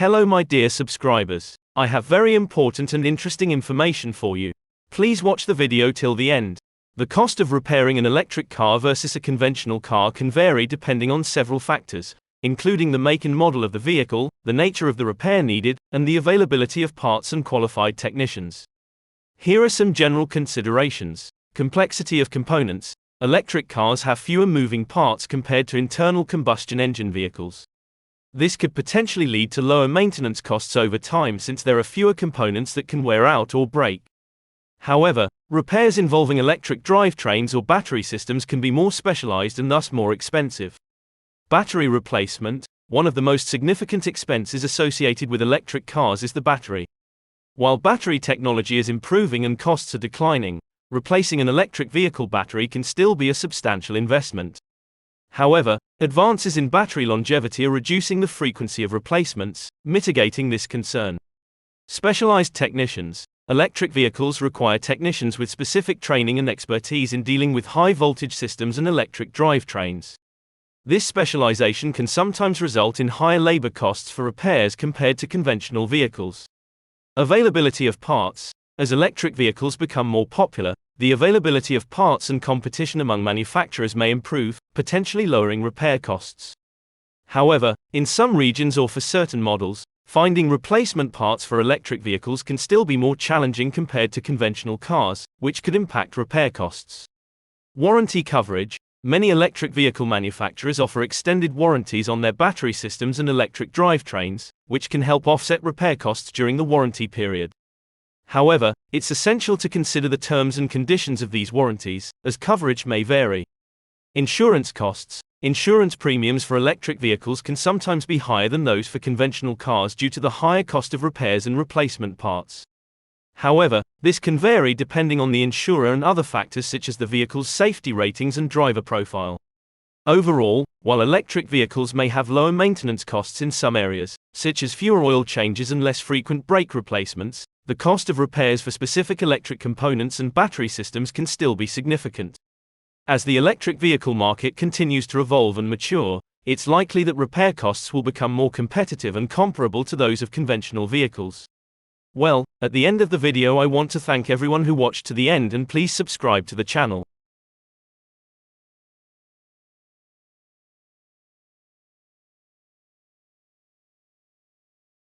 Hello my dear subscribers. I have very important and interesting information for you. Please watch the video till the end. The cost of repairing an electric car versus a conventional car can vary depending on several factors, including the make and model of the vehicle, the nature of the repair needed, and the availability of parts and qualified technicians. Here are some general considerations. Complexity of components. Electric cars have fewer moving parts compared to internal combustion engine vehicles. This could potentially lead to lower maintenance costs over time since there are fewer components that can wear out or break. However, repairs involving electric drivetrains or battery systems can be more specialized and thus more expensive. Battery replacement. One of the most significant expenses associated with electric cars is the battery. While battery technology is improving and costs are declining, replacing an electric vehicle battery can still be a substantial investment. However, advances in battery longevity are reducing the frequency of replacements, mitigating this concern. Specialized technicians. Electric vehicles require technicians with specific training and expertise in dealing with high-voltage systems and electric drivetrains. This specialization can sometimes result in higher labor costs for repairs compared to conventional vehicles. Availability of parts. As electric vehicles become more popular, the availability of parts and competition among manufacturers may improve, potentially lowering repair costs. However, in some regions or for certain models, finding replacement parts for electric vehicles can still be more challenging compared to conventional cars, which could impact repair costs. Warranty coverage. Many electric vehicle manufacturers offer extended warranties on their battery systems and electric drivetrains, which can help offset repair costs during the warranty period. However, it's essential to consider the terms and conditions of these warranties, as coverage may vary. Insurance costs. Insurance premiums for electric vehicles can sometimes be higher than those for conventional cars due to the higher cost of repairs and replacement parts. However, this can vary depending on the insurer and other factors such as the vehicle's safety ratings and driver profile. Overall, while electric vehicles may have lower maintenance costs in some areas, such as fewer oil changes and less frequent brake replacements, the cost of repairs for specific electric components and battery systems can still be significant. As the electric vehicle market continues to evolve and mature, it's likely that repair costs will become more competitive and comparable to those of conventional vehicles. Well, at the end of the video I want to thank everyone who watched to the end and please subscribe to the channel.